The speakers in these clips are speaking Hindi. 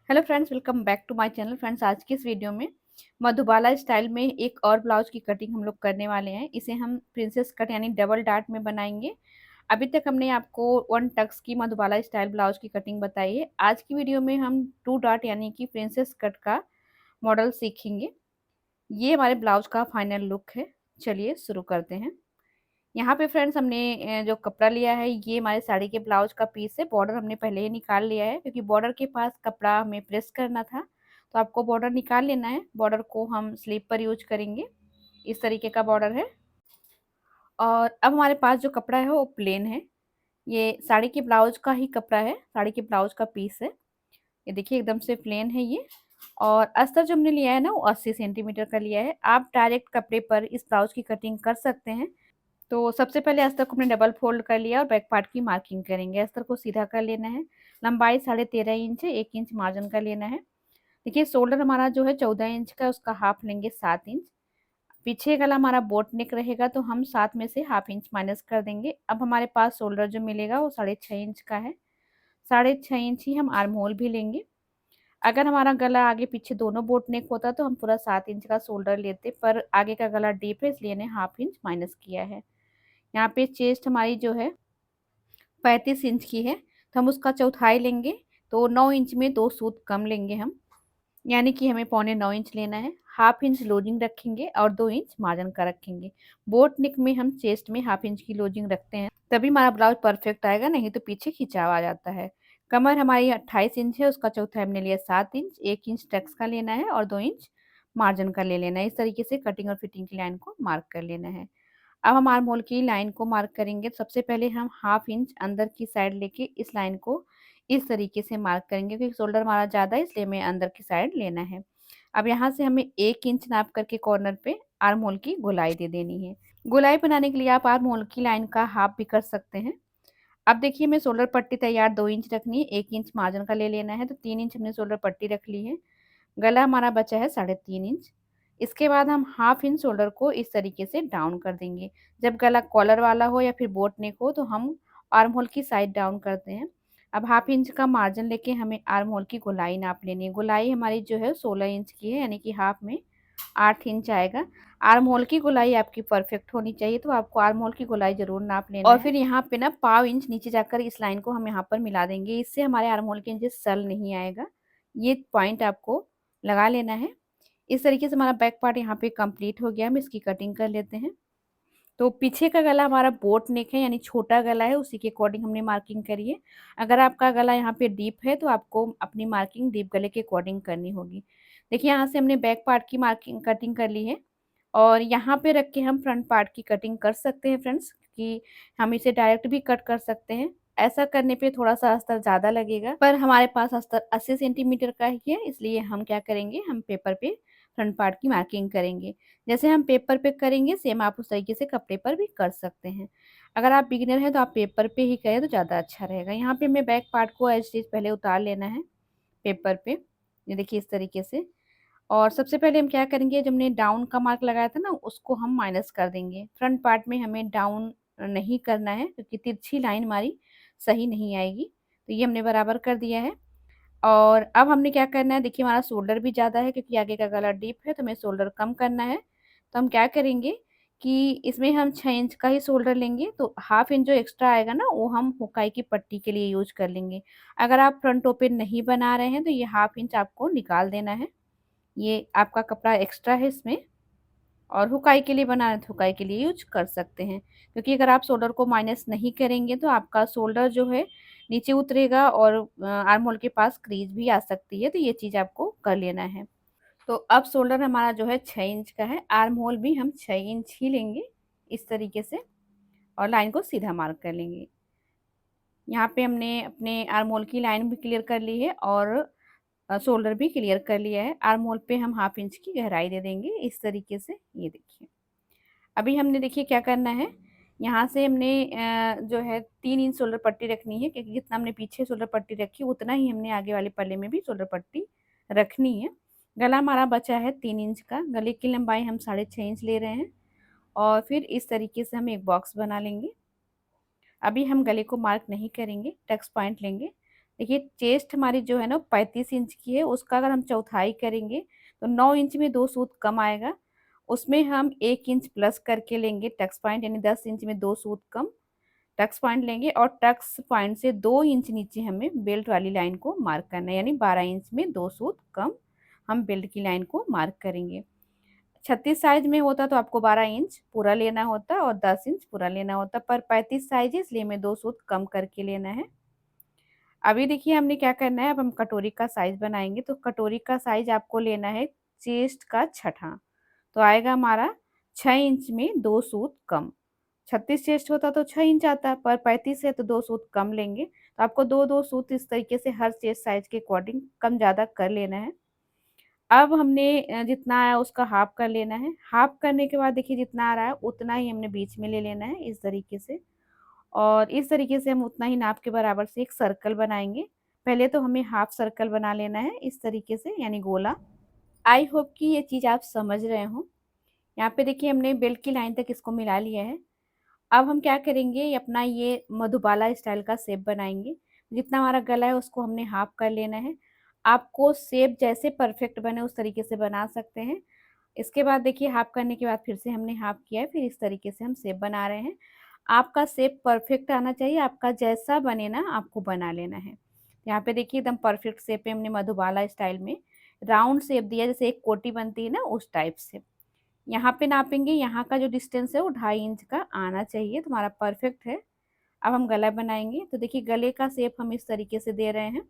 Hello friends, welcome back to my channel. Friends, आज की इस वीडियो में मधुबाला स्टाइल में एक और ब्लाउज की कटिंग हम लोग करने वाले हैं। इसे हम प्रिंसेस कट यानी डबल डार्ट में बनाएंगे। अभी तक हमने आपको वन टक्स की मधुबाला स्टाइल ब्लाउज की कटिंग बताई है। आज की वीडियो में हम टू डार्ट यानी कि प्रिंसेस कट का मॉडल सीखेंगे। ये हमारे ब्लाउज का फाइनल लुक है। चलिए शुरू करते हैं। यहाँ पे फ्रेंड्स हमने जो कपड़ा लिया है ये हमारे साड़ी के ब्लाउज का पीस है। बॉर्डर हमने पहले ही निकाल लिया है क्योंकि बॉर्डर के पास कपड़ा हमें प्रेस करना था, तो आपको बॉर्डर निकाल लेना है। बॉर्डर को हम स्लीव पर यूज करेंगे। इस तरीके का बॉर्डर है। और अब हमारे पास जो कपड़ा है वो प्लेन है। ये साड़ी के ब्लाउज का ही कपड़ा है, साड़ी के ब्लाउज का पीस है। ये देखिए एकदम से प्लेन है ये। और अस्तर जो हमने लिया है ना वो 80 सेंटीमीटर का लिया है। आप डायरेक्ट कपड़े पर इस ब्लाउज की कटिंग कर सकते हैं। तो सबसे पहले अस्तर को हमने डबल फोल्ड कर लिया और बैक पार्ट की मार्किंग करेंगे। अस्तर को सीधा कर लेना है। लंबाई 13.5 इंच है, 1 इंच मार्जिन का लेना है। देखिए शोल्डर हमारा जो है 14 इंच का, उसका हाफ लेंगे 7 इंच। पीछे गला हमारा बोट नेक रहेगा तो हम 7 में से हाफ इंच माइनस कर देंगे। अब हमारे पास शोल्डर जो मिलेगा वो 6.5 इंच का है। 6.5 इंच ही हम आर्म होल भी लेंगे। अगर हमारा गला आगे पीछे दोनों बोट नेक होता तो हम पूरा 7 इंच का शोल्डर लेते, पर आगे का गला डीप है इसलिए ने हाफ इंच माइनस किया है। यहाँ पे चेस्ट हमारी जो है 35 इंच की है, तो हम उसका चौथाई लेंगे। तो 9 इंच में 2 सूत कम लेंगे हम, यानी कि हमें 9.25 इंच लेना है। हाफ इंच लोजिंग रखेंगे और 2 इंच मार्जिन का रखेंगे। बोट नेक में हम चेस्ट में हाफ इंच की लोजिंग रखते हैं, तभी हमारा ब्लाउज परफेक्ट आएगा, नहीं तो पीछे खिंचाव आ जाता है। कमर हमारी 28 इंच है, उसका चौथाई हमने लिया 7 इंच। 1 इंच टक्स का लेना है और 2 इंच मार्जिन का ले लेना है। इस तरीके से कटिंग और फिटिंग की लाइन को मार्क कर लेना है। अब हम आर्म होल की लाइन को मार्क करेंगे। सबसे पहले हम हाफ इंच अंदर की साइड लेके इस लाइन को इस तरीके से मार्क करेंगे, क्योंकि शोल्डर हमारा ज़्यादा है इसलिए हमें अंदर की साइड लेना है। अब यहाँ से हमें 1 इंच नाप करके कॉर्नर पे आर्म होल की गोलाई दे देनी है। गोलाई बनाने के लिए आप आर्म होल की लाइन का हाफ भी कर सकते हैं। अब देखिए मैं शोल्डर पट्टी तैयार 2 इंच रखनी है, 1 इंच मार्जिन का ले लेना है, तो 3 इंच हमने शोल्डर पट्टी रख ली है। गला हमारा बचा है 3.5 इंच। इसके बाद हम हाफ इंच शोल्डर को इस तरीके से डाउन कर देंगे। जब गला कॉलर वाला हो या फिर बोट नेक हो तो हम आर्म होल की साइड डाउन करते हैं। अब हाफ इंच का मार्जिन लेके हमें आर्म होल की गोलाई नाप लेनी है। गोलाई हमारी जो है 16 इंच की है, यानी कि हाफ में 8 इंच आएगा। आर्म होल की गोलाई आपकी परफेक्ट होनी चाहिए, तो आपको आर्म होल की गोलाई जरूर नाप लेना है। और फिर यहाँ पे ना पाव इंच नीचे जाकर इस लाइन को हम यहाँ पर मिला देंगे। इससे हमारे आर्म होल के नीचे सल नहीं आएगा। ये पॉइंट आपको लगा लेना है। इस तरीके से हमारा बैक पार्ट यहाँ पे कंप्लीट हो गया। हम इसकी कटिंग कर लेते हैं। तो पीछे का गला हमारा बोट नेक है, यानी छोटा गला है, उसी के अकॉर्डिंग हमने मार्किंग करी है। अगर आपका गला यहाँ पे डीप है तो आपको अपनी मार्किंग डीप गले के अकॉर्डिंग करनी होगी। देखिए यहाँ से हमने बैक पार्ट की मार्किंग कटिंग कर ली है और यहाँ पे रख के हम फ्रंट पार्ट की कटिंग कर सकते हैं फ्रेंड्स, कि हम इसे डायरेक्ट भी कट कर सकते हैं। ऐसा करने पे थोड़ा सा अस्तर ज़्यादा लगेगा, पर हमारे पास अस्तर 80 सेंटीमीटर का ही है, इसलिए हम क्या करेंगे, हम पेपर पे फ्रंट पार्ट की मार्किंग करेंगे। जैसे हम पेपर पे करेंगे सेम आप उस तरीके से कपड़े पर भी कर सकते हैं। अगर आप बिगिनर हैं तो आप पेपर पे ही करें तो ज़्यादा अच्छा रहेगा। यहाँ पे हमें बैक पार्ट को एज इट इज पहले उतार लेना है पेपर पे। ये देखिए इस तरीके से। और सबसे पहले हम क्या करेंगे, जब हमने डाउन का मार्क लगाया था ना उसको हम माइनस कर देंगे। फ्रंट पार्ट में हमें डाउन नहीं करना है क्योंकि तिरछी लाइन हमारी सही नहीं आएगी। तो ये हमने बराबर कर दिया है। और अब हमने क्या करना है, देखिए हमारा शोल्डर भी ज़्यादा है क्योंकि आगे का गला डीप है, तो हमें शोल्डर कम करना है। तो हम क्या करेंगे कि इसमें हम 6 इंच का ही शोल्डर लेंगे, तो हाफ इंच जो एक्स्ट्रा आएगा ना वो हम हुकाई की पट्टी के लिए यूज कर लेंगे। अगर आप फ्रंट ओपन नहीं बना रहे हैं तो ये हाफ इंच आपको निकाल देना है। ये आपका कपड़ा एक्स्ट्रा है इसमें, और हुकाई के लिए बनाना है तो हुकाई के लिए यूज कर सकते हैं। क्योंकि अगर आप शोल्डर को माइनस नहीं करेंगे तो आपका शोल्डर जो है नीचे उतरेगा और आर्म होल के पास क्रीज भी आ सकती है, तो ये चीज़ आपको कर लेना है। तो अब शोल्डर हमारा जो है 6 इंच का है, आर्म होल भी हम 6 इंच ही लेंगे इस तरीके से, और लाइन को सीधा मार्क कर लेंगे। यहाँ पे हमने अपने आर्म होल की लाइन भी क्लियर कर ली है और शोल्डर भी क्लियर कर लिया है। आर्म होल पे हम हाफ इंच की गहराई दे देंगे इस तरीके से। ये देखिए अभी हमने देखिए क्या करना है, यहाँ से हमने जो है 3 इंच शोल्डर पट्टी रखनी है, क्योंकि जितना हमने पीछे शोल्डर पट्टी रखी उतना ही हमने आगे वाले पल्ले में भी शोल्डर पट्टी रखनी है। गला हमारा बचा है 3 इंच का। गले की लंबाई हम 6.5 इंच ले रहे हैं और फिर इस तरीके से हम एक बॉक्स बना लेंगे। अभी हम गले को मार्क नहीं करेंगे, टक्स पॉइंट लेंगे। देखिए चेस्ट हमारी जो है ना 35 इंच की है, उसका अगर हम चौथाई करेंगे तो 9 इंच में 2 सूत कम आएगा। उसमें हम 1 इंच प्लस करके लेंगे टक्स पॉइंट, यानी 10 इंच में 2 सूत कम टक्स पॉइंट लेंगे, और टक्स पॉइंट से 2 इंच नीचे हमें बेल्ट वाली लाइन को मार्क करना है, यानी 12 इंच में 2 सूत कम हम बेल्ट की लाइन को मार्क करेंगे। 36 साइज में होता तो आपको 12 इंच पूरा लेना होता और 10 इंच पूरा लेना होता, पर 35 साइज है इसलिए हमें 2 सूत कम करके लेना है। अभी देखिए हमने क्या करना है, अब हम कटोरी का साइज बनाएंगे। तो कटोरी का साइज आपको लेना है चेस्ट का छठा, तो आएगा हमारा 6 इंच में 2 सूत कम। 36 चेस्ट होता तो 6 इंच आता, पर 35 है तो 2 सूत कम लेंगे। तो आपको दो दो सूत इस तरीके से हर चेस्ट साइज के अकॉर्डिंग कम ज़्यादा कर लेना है। अब हमने जितना आया उसका हाफ कर लेना है। हाफ करने के बाद देखिए जितना आ रहा है उतना ही हमने बीच में ले लेना है इस तरीके से, और इस तरीके से हम उतना ही नाप के बराबर से एक सर्कल बनाएंगे। पहले तो हमें हाफ सर्कल बना लेना है इस तरीके से, यानी गोला। आई होप कि ये चीज़ आप समझ रहे हो। यहाँ पे देखिए हमने बेल्ट की लाइन तक इसको मिला लिया है। अब हम क्या करेंगे, अपना ये मधुबाला स्टाइल का शेप बनाएंगे। जितना हमारा गला है उसको हमने हाफ कर लेना है। आपको शेप जैसे परफेक्ट बने उस तरीके से बना सकते हैं। इसके बाद देखिए हाफ करने के बाद फिर से हमने हाफ किया है, फिर इस तरीके से हम शेप बना रहे हैं। आपका शेप परफेक्ट आना चाहिए, आपका जैसा बने ना आपको बना लेना है। यहाँ पे देखिए एकदम परफेक्ट शेप है, हमने मधुबाला स्टाइल में राउंड शेप दिया, जैसे एक कोटी बनती है ना उस टाइप से। यहाँ पे नापेंगे, यहाँ का जो डिस्टेंस है वो 2.5 इंच का आना चाहिए, तुम्हारा परफेक्ट है। अब हम गला बनाएंगे। तो देखिए गले का शेप हम इस तरीके से दे रहे हैं।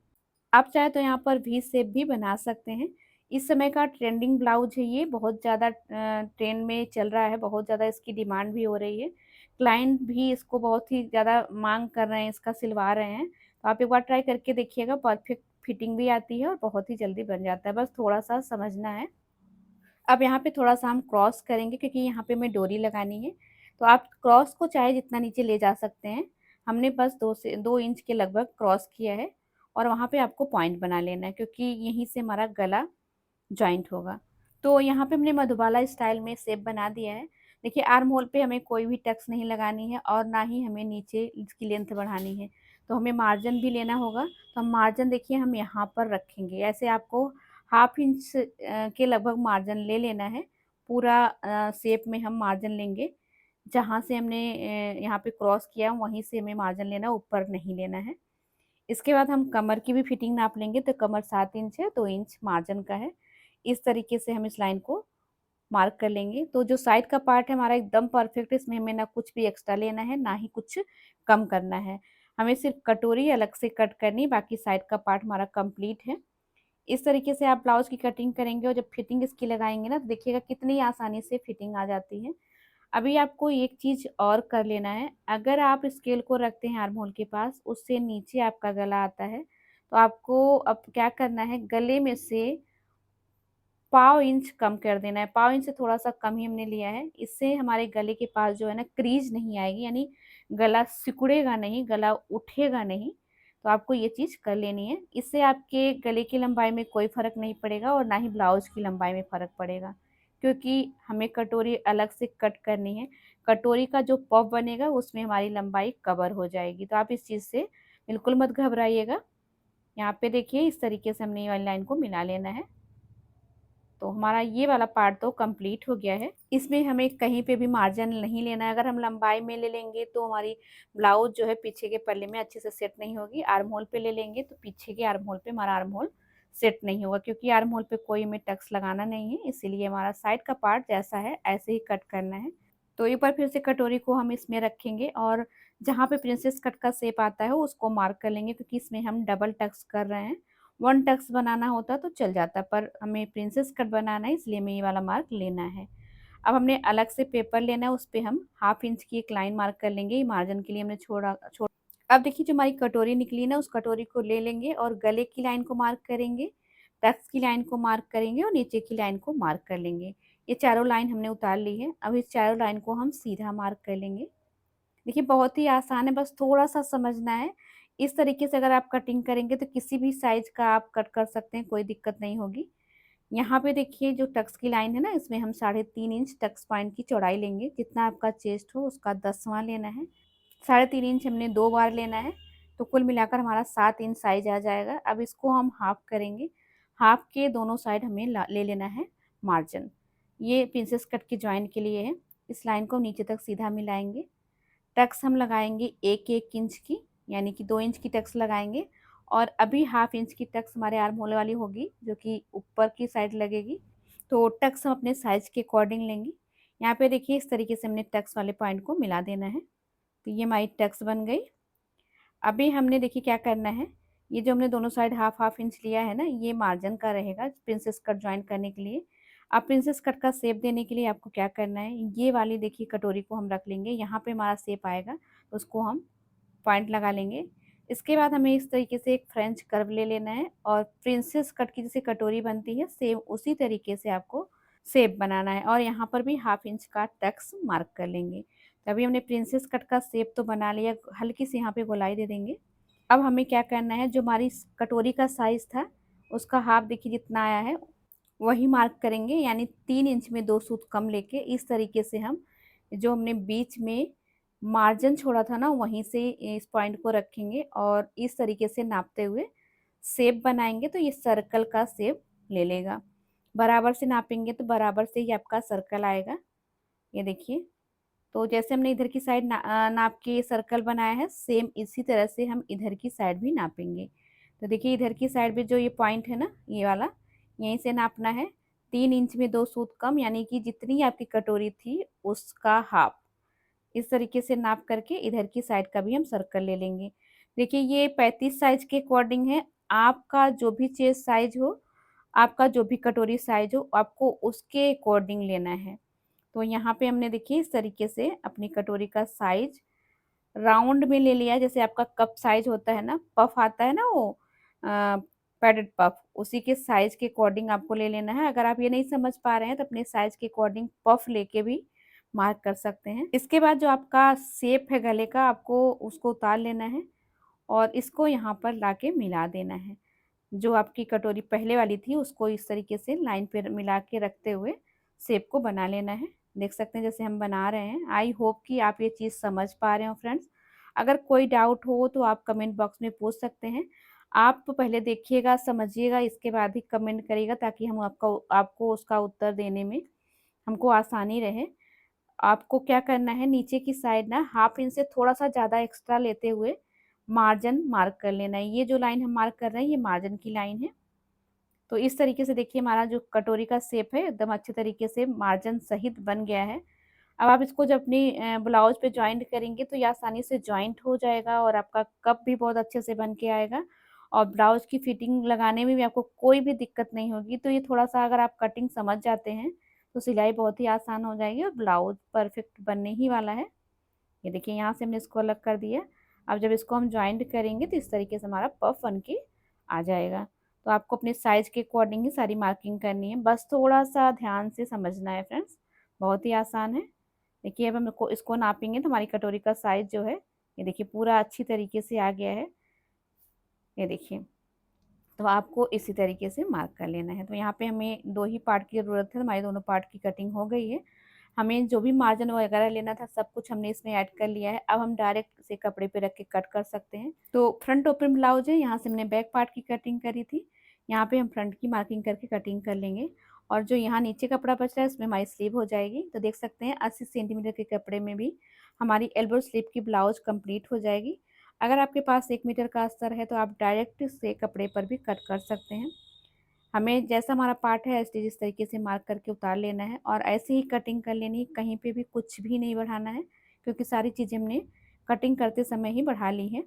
आप चाहे तो यहाँ पर वी शेप भी बना सकते हैं। इस समय का ट्रेंडिंग ब्लाउज है ये, बहुत ज़्यादा ट्रेंड में चल रहा है, बहुत ज़्यादा इसकी डिमांड भी हो रही है। क्लाइंट भी इसको बहुत ही ज़्यादा मांग कर रहे हैं, इसका सिलवा रहे हैं। तो आप एक बार ट्राई करके देखिएगा, परफेक्ट फिटिंग भी आती है और बहुत ही जल्दी बन जाता है, बस थोड़ा सा समझना है। अब यहाँ पे थोड़ा सा हम क्रॉस करेंगे क्योंकि यहाँ पे हमें डोरी लगानी है। तो आप क्रॉस को चाहे जितना नीचे ले जा सकते हैं। हमने बस 2 इंच के लगभग क्रॉस किया है, और वहाँ पे आपको पॉइंट बना लेना है क्योंकि यहीं से हमारा गला जॉइंट होगा। तो यहाँ पे हमने मधुबाला स्टाइल में शेप बना दिया है। देखिए आर्म होल पे हमें कोई भी टक्स नहीं लगानी है और ना ही हमें नीचे इसकी लेंथ बढ़ानी है। तो हमें मार्जिन भी लेना होगा। तो हम मार्जिन देखिए हम यहाँ पर रखेंगे, ऐसे आपको 1/2 इंच के लगभग मार्जिन ले लेना है। पूरा शेप में हम मार्जिन लेंगे, जहाँ से हमने यहाँ पे क्रॉस किया वहीं से हमें मार्जिन लेना, ऊपर नहीं लेना है। इसके बाद हम कमर की भी फिटिंग नाप लेंगे। तो कमर 7 इंच है, 2 इंच मार्जिन का है। इस तरीके से हम इस लाइन को मार्क कर लेंगे। तो जो साइड का पार्ट है हमारा एकदम परफेक्ट है, इसमें हमें ना कुछ भी एक्स्ट्रा लेना है ना ही कुछ कम करना है। हमें सिर्फ कटोरी अलग से कट करनी, बाकी साइड का पार्ट हमारा कंप्लीट है। इस तरीके से आप ब्लाउज की कटिंग करेंगे और जब फिटिंग इसकी लगाएंगे ना तो देखिएगा कितनी आसानी से फिटिंग आ जाती है। अभी आपको एक चीज़ और कर लेना है। अगर आप स्केल को रखते हैं आर्म होल के पास, उससे नीचे आपका गला आता है, तो आपको अब क्या करना है, गले में से पाव इंच कम कर देना है। पाव इंच से थोड़ा सा कम ही हमने लिया है। इससे हमारे गले के पास जो है ना क्रीज नहीं आएगी, यानी गला सिकुड़ेगा नहीं, गला उठेगा नहीं। तो आपको ये चीज़ कर लेनी है। इससे आपके गले की लंबाई में कोई फ़र्क नहीं पड़ेगा और ना ही ब्लाउज की लंबाई में फ़र्क पड़ेगा, क्योंकि हमें कटोरी अलग से कट करनी है। कटोरी का जो पफ बनेगा उसमें हमारी लंबाई कवर हो जाएगी। तो आप इस चीज़ से बिल्कुल मत घबराइएगा। यहाँ पे देखिए इस तरीके से हमने ये वाली लाइन को मिला लेना है। तो हमारा ये वाला पार्ट तो कंप्लीट हो गया है। इसमें हमें कहीं पे भी मार्जिन नहीं लेना है। अगर हम लंबाई में ले लेंगे तो हमारी ब्लाउज जो है पीछे के पल्ले में अच्छे से सेट नहीं होगी। आर्म होल पे ले लेंगे तो पीछे के आर्म होल पे हमारा आर्म होल सेट नहीं होगा, क्योंकि आर्म होल पे कोई हमें टक्स लगाना नहीं है। इसीलिए हमारा साइड का पार्ट जैसा है ऐसे ही कट करना है। तो एक बार फिर से कटोरी को हम इसमें रखेंगे और जहाँ पे प्रिंसेस कट का शेप आता है उसको मार्क कर लेंगे, क्योंकि इसमें हम डबल टक्स कर रहे हैं। 1 टक्स बनाना होता तो चल जाता, पर हमें प्रिंसेस कट बनाना है इसलिए हमें ये वाला मार्क लेना है। अब हमने अलग से पेपर लेना है, उस पे हम 1/2 इंच की एक लाइन मार्क कर लेंगे। ये मार्जिन के लिए हमने छोड़। अब देखिए जो हमारी कटोरी निकली ना, उस कटोरी को ले लेंगे और गले की लाइन को मार्क करेंगे, टक्स की लाइन को मार्क करेंगे और नीचे की लाइन को मार्क कर लेंगे। ये चारों लाइन हमने उतार ली है। अब इस चारों लाइन को हम सीधा मार्क कर लेंगे। देखिए बहुत ही आसान है, बस थोड़ा-सा समझना है। इस तरीके से अगर आप कटिंग करेंगे तो किसी भी साइज़ का आप कट कर सकते हैं, कोई दिक्कत नहीं होगी। यहाँ पे देखिए जो टक्स की लाइन है ना, इसमें हम 3.5 इंच टक्स पॉइंट की चौड़ाई लेंगे। जितना आपका चेस्ट हो उसका 10वां लेना है। 3.5 इंच हमने 2 बार लेना है। तो कुल मिलाकर हमारा 7 इंच साइज आ जाएगा। अब इसको हम हाफ करेंगे। हाफ के दोनों साइड हमें ले लेना है मार्जिन। ये प्रिंसेस कट की जॉइंट के लिए है। इस लाइन को नीचे तक सीधा मिलाएंगे। टक्स हम लगाएंगे 1-1 इंच की, यानी कि 2 इंच की टक्स लगाएंगे। और अभी हाफ इंच की टक्स हमारे आर्म होल वाली होगी, जो कि ऊपर की साइड लगेगी। तो टक्स हम अपने साइज के अकॉर्डिंग लेंगे। यहाँ पे देखिए इस तरीके से हमने टक्स वाले पॉइंट को मिला देना है। तो ये हमारी टक्स बन गई। अभी हमने देखिए क्या करना है, ये जो हमने दोनों साइड हाफ हाफ इंच लिया है ना, ये मार्जिन का रहेगा प्रिंसेस कट ज्वाइन करने के लिए। अब प्रिंसेस कट का शेप देने के लिए आपको क्या करना है, ये वाली देखिए कटोरी को हम रख लेंगे, यहाँ पे हमारा शेप आएगा, तो उसको हम पॉइंट लगा लेंगे। इसके बाद हमें इस तरीके से एक फ्रेंच कर्व ले लेना है और प्रिंसेस कट की जैसे कटोरी बनती है सेम उसी तरीके से आपको शेप बनाना है। और यहाँ पर भी हाफ इंच का टक्स मार्क कर लेंगे। तो अभी हमने प्रिंसेस कट का शेप तो बना लिया, हल्की सी यहाँ पे गोलाई दे देंगे। अब हमें क्या करना है, जो हमारी कटोरी का साइज था उसका हाफ देखिए जितना आया है वही मार्क करेंगे, यानी 3 इंच में 2 सूत कम लेके इस तरीके से हम जो हमने बीच में मार्जिन छोड़ा था ना वहीं से इस पॉइंट को रखेंगे और इस तरीके से नापते हुए शेप बनाएंगे। तो ये सर्कल का शेप ले लेगा। बराबर से नापेंगे तो बराबर से ही आपका सर्कल आएगा। ये देखिए, तो जैसे हमने इधर की साइड नाप के सर्कल बनाया है, सेम इसी तरह से हम इधर की साइड भी नापेंगे। तो देखिए इधर की साइड भी जो ये पॉइंट है ना, ये वाला, यहीं से नापना है। 3 इंच में 2 सूत कम, यानी कि जितनी आपकी कटोरी थी उसका हाफ। इस तरीके से नाप करके इधर की साइड का भी हम सर्कल ले लेंगे। देखिए ये 35 साइज के अकॉर्डिंग है। आपका जो भी चेस्ट साइज हो, आपका जो भी कटोरी साइज हो, आपको उसके अकॉर्डिंग लेना है। तो यहाँ पे हमने देखिए इस तरीके से अपनी कटोरी का साइज राउंड में ले लिया। जैसे आपका कप साइज होता है ना, पफ आता है ना, वो पैडेड पफ, उसी के साइज के अकॉर्डिंग आपको ले लेना है। अगर आप ये नहीं समझ पा रहे हैं तो अपने साइज के अकॉर्डिंग पफ लेके भी मार्क कर सकते हैं। इसके बाद जो आपका शेप है गले का, आपको उसको उतार लेना है और इसको यहाँ पर लाके मिला देना है। जो आपकी कटोरी पहले वाली थी उसको इस तरीके से लाइन पे मिला के रखते हुए शेप को बना लेना है। देख सकते हैं जैसे हम बना रहे हैं। आई होप कि आप ये चीज़ समझ पा रहे हो फ्रेंड्स। अगर कोई डाउट हो तो आप कमेंट बॉक्स में पूछ सकते हैं। आप पहले देखिएगा, समझिएगा, इसके बाद ही कमेंट करिएगा, ताकि हम आपको उसका उत्तर देने में हमको आसानी रहे। आपको क्या करना है, नीचे की साइड ना हाफ इंच से थोड़ा सा ज़्यादा एक्स्ट्रा लेते हुए मार्जिन मार्क कर लेना है। ये जो लाइन हम मार्क कर रहे हैं ये मार्जिन की लाइन है। तो इस तरीके से देखिए हमारा जो कटोरी का शेप है एकदम अच्छे तरीके से मार्जिन सहित बन गया है। अब आप इसको जब अपनी ब्लाउज पे जॉइंट करेंगे तो ये आसानी से जॉइंट हो जाएगा और आपका कप भी बहुत अच्छे से बन के आएगा और ब्लाउज की फिटिंग लगाने में भी आपको कोई भी दिक्कत नहीं होगी। तो ये थोड़ा सा अगर आप कटिंग समझ जाते हैं तो सिलाई बहुत ही आसान हो जाएगी और ब्लाउज परफेक्ट बनने ही वाला है। ये देखिए यहाँ से हमने इसको अलग कर दिया। अब जब इसको हम जॉइंट करेंगे तो इस तरीके से हमारा पफ बन के आ जाएगा। तो आपको अपने साइज के अकॉर्डिंग ही सारी मार्किंग करनी है, बस थोड़ा सा ध्यान से समझना है फ्रेंड्स, बहुत ही आसान है। देखिए अब हम इसको नापेंगे तो हमारी कटोरी का साइज जो है ये देखिए पूरा अच्छी तरीके से आ गया है। ये देखिए, तो आपको इसी तरीके से मार्क कर लेना है। तो यहाँ पे हमें 2 ही पार्ट की ज़रूरत है, हमारी दोनों पार्ट की कटिंग हो गई है। हमें जो भी मार्जिन वगैरह लेना था सब कुछ हमने इसमें ऐड कर लिया है। अब हम डायरेक्ट से कपड़े पे रख के कट कर सकते हैं। तो फ्रंट ओपन ब्लाउज है, यहाँ से हमने बैक पार्ट की कटिंग करी थी, यहाँ पे हम फ्रंट की मार्किंग करके कटिंग कर लेंगे। और जो यहाँ नीचे कपड़ा बच रहा है उसमें हमारी स्लीव हो जाएगी। तो देख सकते हैं 80 सेंटीमीटर के कपड़े में भी हमारी एल्बो स्लीव की ब्लाउज कंप्लीट हो जाएगी। अगर आपके पास 1 मीटर का अस्तर है तो आप डायरेक्ट से कपड़े पर भी कट कर सकते हैं। हमें जैसा हमारा पार्ट है स्टिच इस तरीके से मार्क करके उतार लेना है और ऐसे ही कटिंग कर लेनी है, कहीं पे भी कुछ भी नहीं बढ़ाना है, क्योंकि सारी चीज़ें हमने कटिंग करते समय ही बढ़ा ली है।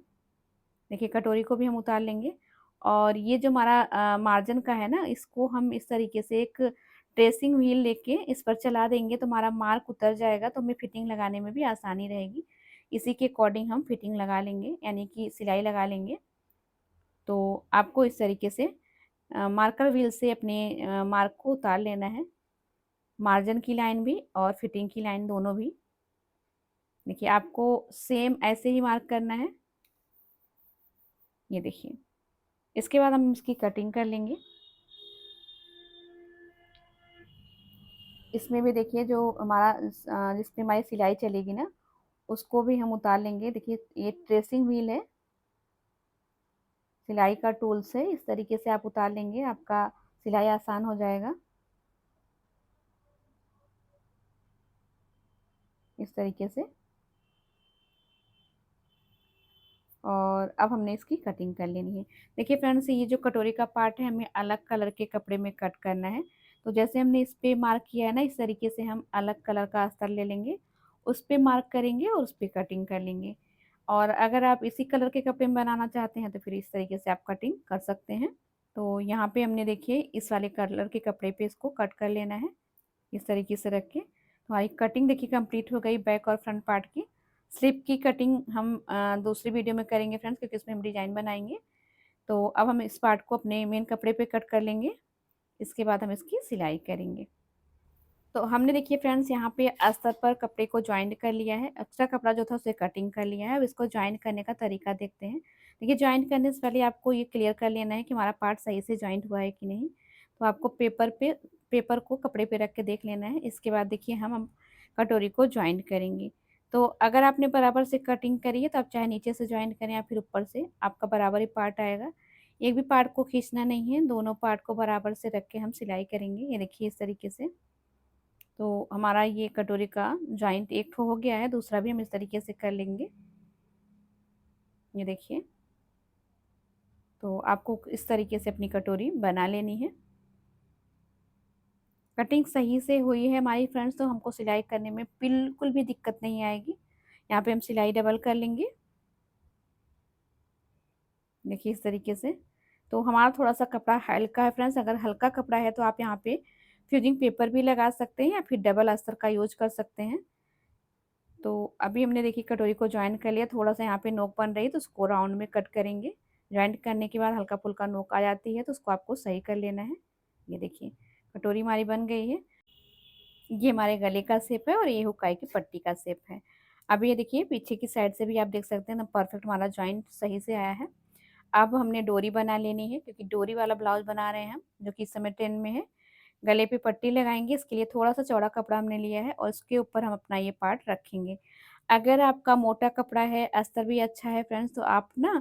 देखिए कटोरी को भी हम उतार लेंगे और ये जो हमारा मार्जिन का है ना, इसको हम इस तरीके से एक ट्रेसिंग व्हील लेके इस पर चला देंगे तो हमारा मार्क उतर जाएगा, तो हमें फिटिंग लगाने में भी आसानी रहेगी। इसी के अकॉर्डिंग हम फिटिंग लगा लेंगे, यानी कि सिलाई लगा लेंगे। तो आपको इस तरीके से मार्कर व्हील से अपने मार्क को उतार लेना है, मार्जिन की लाइन भी और फिटिंग की लाइन दोनों भी। देखिए आपको सेम ऐसे ही मार्क करना है। ये देखिए, इसके बाद हम इसकी कटिंग कर लेंगे। इसमें भी देखिए जो हमारा जिसमें हमारी सिलाई चलेगी ना उसको भी हम उतार लेंगे। देखिए ये ट्रेसिंग व्हील है, सिलाई का टूल से इस तरीके से आप उतार लेंगे, आपका सिलाई आसान हो जाएगा। इस तरीके से। और अब हमने इसकी कटिंग कर लेनी है। देखिए फ्रेंड्स, ये जो कटोरी का पार्ट है हमें अलग कलर के कपड़े में कट करना है। तो जैसे हमने इस पे मार्क किया है ना, इस तरीके से हम अलग कलर का अस्तर ले लेंगे, उस पे मार्क करेंगे और उस पे कटिंग कर लेंगे। और अगर आप इसी कलर के कपड़े में बनाना चाहते हैं तो फिर इस तरीके से आप कटिंग कर सकते हैं। तो यहाँ पे हमने देखिए इस वाले कलर के कपड़े पे इसको कट कर लेना है, इस तरीके से रख के। तो हमारी कटिंग देखिए कंप्लीट हो गई बैक और फ्रंट पार्ट की। स्लिप की कटिंग हम दूसरी वीडियो में करेंगे फ्रेंड्स, क्योंकि उसमें हम डिजाइन बनाएंगे। तो अब हम इस पार्ट को अपने मेन कपड़े पे कट कर लेंगे, इसके बाद हम इसकी सिलाई करेंगे। तो हमने देखिए फ्रेंड्स यहाँ पे अस्तर पर कपड़े को ज्वाइंट कर लिया है, एक्स्ट्रा कपड़ा जो था उसे कटिंग कर लिया है। अब इसको ज्वाइंट करने का तरीका देखते हैं। देखिए ज्वाइंट करने से पहले आपको ये क्लियर कर लेना है कि हमारा पार्ट सही से ज्वाइंट हुआ है कि नहीं। तो आपको पेपर को कपड़े पे रख के देख लेना है। इसके बाद देखिए हम कटोरी को ज्वाइंट करेंगे। तो अगर आपने बराबर से कटिंग करी है तो आप चाहे नीचे से ज्वाइंट करें या फिर ऊपर से, आपका बराबर ही पार्ट आएगा। एक भी पार्ट को खींचना नहीं है, दोनों पार्ट को बराबर से रख के हम सिलाई करेंगे। ये देखिए इस तरीके से। तो हमारा ये कटोरी का जॉइंट एक ठो हो गया है, दूसरा भी हम इस तरीके से कर लेंगे। ये देखिए। तो आपको इस तरीके से अपनी कटोरी बना लेनी है। कटिंग सही से हुई है हमारी फ्रेंड्स, तो हमको सिलाई करने में बिल्कुल भी दिक्कत नहीं आएगी। यहाँ पे हम सिलाई डबल कर लेंगे। देखिए इस तरीके से। तो हमारा थोड़ा सा कपड़ा हल्का है फ्रेंड्स, अगर हल्का कपड़ा है तो आप यहाँ पे फ्यूजिंग पेपर भी लगा सकते हैं या फिर डबल अस्तर का यूज कर सकते हैं। तो अभी हमने देखिए कटोरी को ज्वाइन कर लिया, थोड़ा सा यहाँ पे नोक बन रही है तो उसको राउंड में कट करेंगे। ज्वाइंट करने के बाद हल्का फुल्का नोक आ जाती है तो उसको आपको सही कर लेना है। ये देखिए कटोरी हमारी बन गई है। ये हमारे गले का शेप है और ये हुकाई की पट्टी का शेप है। अब ये देखिए पीछे की साइड से भी आप देख सकते हैं ना, परफेक्ट हमारा ज्वाइंट सही से आया है। अब हमने डोरी बना लेनी है, क्योंकि डोरी वाला ब्लाउज बना रहे हैं हम, जो कि इस समय ट्रेंड में है। गले पे पट्टी लगाएंगे, इसके लिए थोड़ा सा चौड़ा कपड़ा हमने लिया है और उसके ऊपर हम अपना ये पार्ट रखेंगे। अगर आपका मोटा कपड़ा है, अस्तर भी अच्छा है फ्रेंड्स, तो आप ना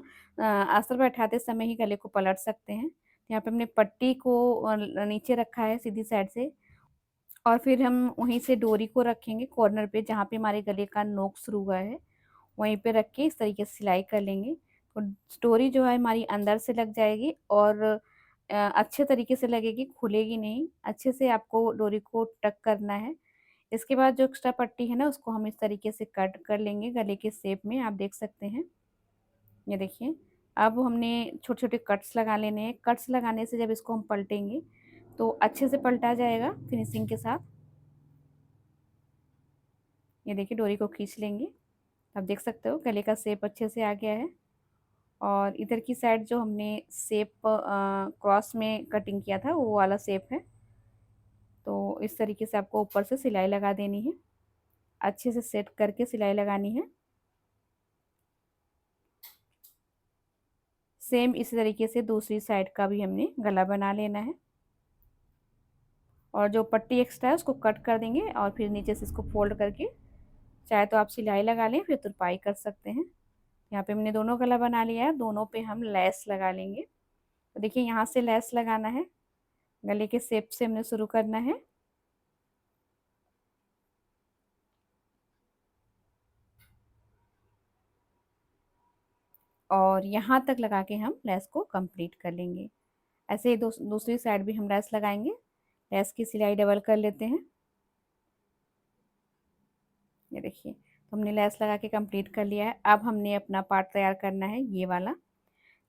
अस्तर बैठाते समय ही गले को पलट सकते हैं। यहाँ पे हमने पट्टी को नीचे रखा है सीधी साइड से, और फिर हम वहीं से डोरी को रखेंगे कॉर्नर पे जहाँ पे हमारे गले का नोक शुरू हुआ है, वहीं पे रख के इस तरीके से सिलाई कर लेंगे। तो डोरी जो है हमारी अंदर से लग जाएगी और अच्छे तरीके से लगेगी, खुलेगी नहीं। अच्छे से आपको डोरी को टक करना है। इसके बाद जो एक्स्ट्रा पट्टी है ना, उसको हम इस तरीके से कट कर लेंगे गले के शेप में, आप देख सकते हैं। ये देखिए। अब हमने छोटे छोटे कट्स लगा लेने हैं। कट्स लगाने से जब इसको हम पलटेंगे तो अच्छे से पलटा जाएगा फिनिशिंग के साथ। ये देखिए डोरी को खींच लेंगे। आप देख सकते हो गले का शेप अच्छे से आ गया है। और इधर की साइड जो हमने शेप क्रॉस में कटिंग किया था वो वाला शेप है। तो इस तरीके से आपको ऊपर से सिलाई लगा देनी है, अच्छे से सेट करके सिलाई लगानी है। सेम इसी तरीके से दूसरी साइड का भी हमने गला बना लेना है। और जो पट्टी एक्स्ट्रा है उसको कट कर देंगे और फिर नीचे से इसको फोल्ड करके चाहे तो आप सिलाई लगा लें, फिर तुरपाई कर सकते हैं। यहाँ पे हमने दोनों गला बना लिया है, दोनों पे हम लेस लगा लेंगे। तो देखिए यहाँ से लेस लगाना है, गले के शेप से हमने शुरू करना है। और यहाँ तक लगा के हम लेस को कंप्लीट कर लेंगे। ऐसे ही दूसरी साइड भी हम लेस लगाएंगे। लेस की सिलाई डबल कर लेते हैं। ये देखिए तो हमने लेस लगा के कंप्लीट कर लिया है। अब हमने अपना पार्ट तैयार करना है, ये वाला।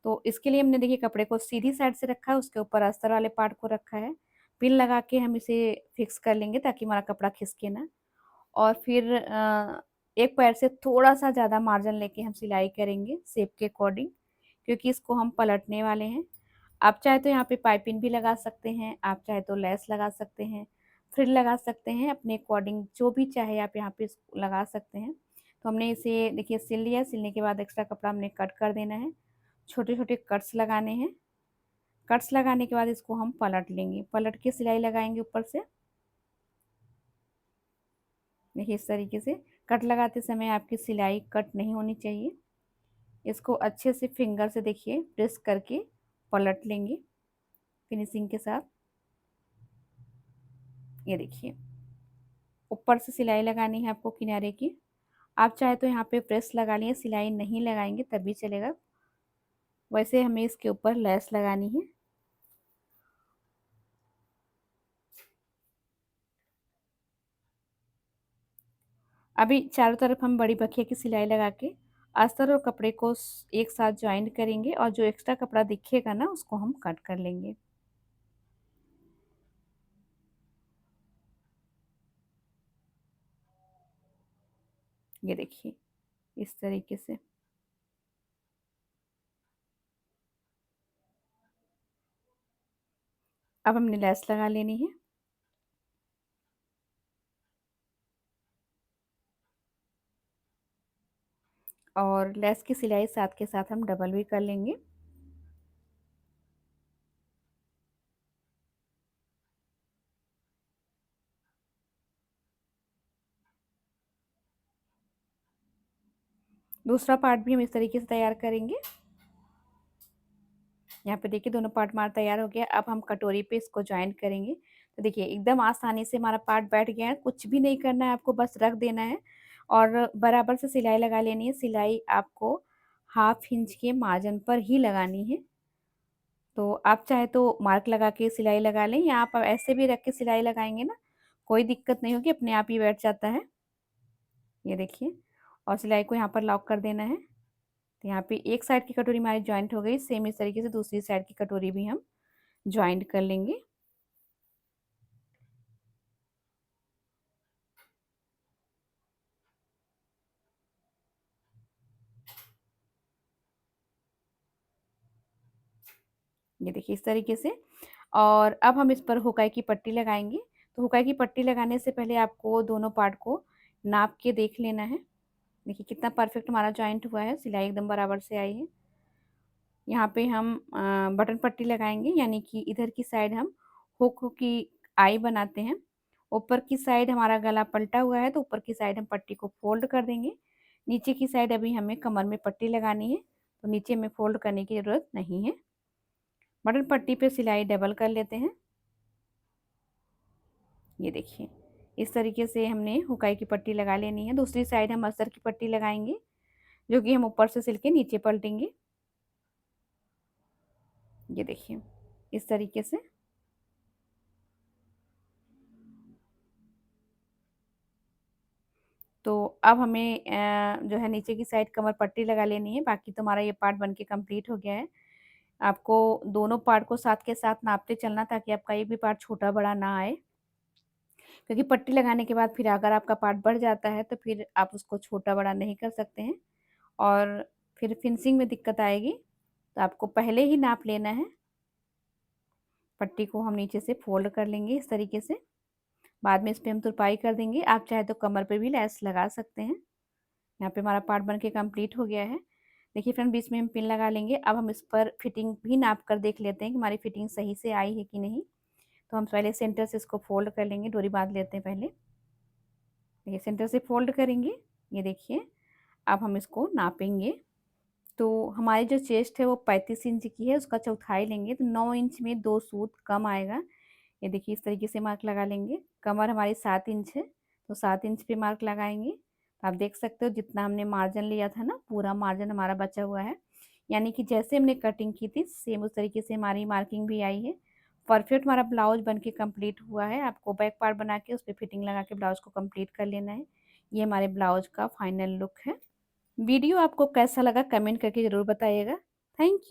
तो इसके लिए हमने देखिए कपड़े को सीधी साइड से रखा है, उसके ऊपर अस्तर वाले पार्ट को रखा है। पिन लगा के हम इसे फिक्स कर लेंगे ताकि हमारा कपड़ा खिसके ना। और फिर एक पैर से थोड़ा सा ज़्यादा मार्जिन लेके हम सिलाई करेंगे शेप के अकॉर्डिंग, क्योंकि इसको हम पलटने वाले हैं। आप चाहे तो यहाँ पे पाइपिंग भी लगा सकते हैं, आप चाहे तो लेस लगा सकते हैं, फ्रिल लगा सकते हैं, अपने अकॉर्डिंग जो भी चाहे आप यहाँ पे इसको लगा सकते हैं। तो हमने इसे देखिए सिल लिया। सिलने के बाद एक्स्ट्रा कपड़ा हमने कट कर देना है, छोटे छोटे कट्स लगाने हैं। कट्स लगाने के बाद इसको हम पलट लेंगे, पलट के सिलाई लगाएंगे ऊपर से। देखिए इस तरीके से। कट लगाते समय आपकी सिलाई कट नहीं होनी चाहिए। इसको अच्छे से फिंगर से देखिए प्रेस करके पलट लेंगे फिनिशिंग के साथ। ये देखिए ऊपर से सिलाई लगानी है आपको किनारे की। आप चाहे तो यहाँ पे प्रेस लगा लिए, सिलाई नहीं लगाएंगे तब भी चलेगा। वैसे हमें इसके ऊपर लेस लगानी है। अभी चारों तरफ हम बड़ी बखिया की सिलाई लगा के अस्तर और कपड़े को एक साथ ज्वाइंट करेंगे और जो एक्स्ट्रा कपड़ा दिखेगा ना उसको हम कट कर लेंगे। ये देखिए इस तरीके से। अब हमने लेस लगा लेनी है। और लेस की सिलाई साथ के साथ हम डबल भी कर लेंगे। दूसरा पार्ट भी हम इस तरीके से तैयार करेंगे। यहाँ पे देखिए दोनों पार्ट हमारा तैयार हो गया। अब हम कटोरी पे इसको ज्वाइन करेंगे। तो देखिए एकदम आसानी से हमारा पार्ट बैठ गया है। कुछ भी नहीं करना है आपको, बस रख देना है और बराबर से सिलाई लगा लेनी है। सिलाई आपको 1/2 इंच के मार्जिन पर ही लगानी है। तो आप चाहे तो मार्क लगा के सिलाई लगा लें या आप ऐसे भी रख के सिलाई लगाएंगे ना, कोई दिक्कत नहीं होगी, अपने आप ही बैठ जाता है। ये देखिए और सिलाई को यहाँ पर लॉक कर देना है। तो यहाँ पे एक साइड की कटोरी हमारी ज्वाइंट हो गई। सेम इस तरीके से दूसरी साइड की कटोरी भी हम ज्वाइंट कर लेंगे। ये देखिए इस तरीके से। और अब हम इस पर हुकाई की पट्टी लगाएंगे। तो हुकाई की पट्टी लगाने से पहले आपको दोनों पार्ट को नाप के देख लेना है। देखिए कितना परफेक्ट हमारा जॉइंट हुआ है, सिलाई एकदम बराबर से आई है। यहाँ पे हम बटन पट्टी लगाएंगे, यानी कि इधर की साइड हम हुक की आई बनाते हैं। ऊपर की साइड हमारा गला पलटा हुआ है तो ऊपर की साइड हम पट्टी को फोल्ड कर देंगे। नीचे की साइड अभी हमें कमर में पट्टी लगानी है, तो नीचे में फोल्ड करने की ज़रूरत नहीं है। बटन पट्टी पे सिलाई डबल कर लेते हैं। ये देखिए इस तरीके से हमने हुकाई की पट्टी लगा लेनी है। दूसरी साइड हम अस्तर की पट्टी लगाएंगे, जो कि हम ऊपर से सिल के नीचे पलटेंगे। ये देखिए इस तरीके से। तो अब हमें जो है नीचे की साइड कमर पट्टी लगा लेनी है। बाकी तो हमारा ये पार्ट बनके कंप्लीट हो गया है। आपको दोनों पार्ट को साथ के साथ नापते चलना, ताकि आपका एक भी पार्ट छोटा बड़ा ना आए। क्योंकि पट्टी लगाने के बाद फिर अगर आपका पार्ट बढ़ जाता है तो फिर आप उसको छोटा बड़ा नहीं कर सकते हैं और फिर फिनिशिंग में दिक्कत आएगी। तो आपको पहले ही नाप लेना है। पट्टी को हम नीचे से फोल्ड कर लेंगे इस तरीके से। बाद में इस पे हम तुरपाई कर देंगे। आप चाहे तो कमर पे भी लेस लगा सकते हैं। यहाँ पे हमारा पार्ट बन के कम्प्लीट हो गया है। देखिए फ्रेंड बीच में हम पिन लगा लेंगे। अब हम इस पर फिटिंग भी नाप कर देख लेते हैं कि हमारी फिटिंग सही से आई है कि नहीं। तो हम पहले सेंटर से इसको फोल्ड कर लेंगे, डोरी बांध लेते हैं पहले। देखिए सेंटर से फोल्ड करेंगे। ये देखिए अब हम इसको नापेंगे। तो हमारी जो चेस्ट है वो 35 इंच की है, उसका चौथाई लेंगे तो 9 इंच में 2 सूत कम आएगा। ये देखिए इस तरीके से मार्क लगा लेंगे। कमर हमारी 7 इंच है तो 7 इंच पे मार्क लगाएंगे। तो आप देख सकते हो जितना हमने मार्जिन लिया था ना, पूरा मार्जिन हमारा बचा हुआ है। यानी कि जैसे हमने कटिंग की थी सेम उस तरीके से हमारी मार्किंग भी आई है। परफेक्ट हमारा ब्लाउज बन के कम्प्लीट हुआ है। आपको बैक पार्ट बना के उस पर फिटिंग लगा के ब्लाउज को कम्प्लीट कर लेना है। ये हमारे ब्लाउज का फाइनल लुक है। वीडियो आपको कैसा लगा कमेंट करके ज़रूर बताइएगा। Thank you.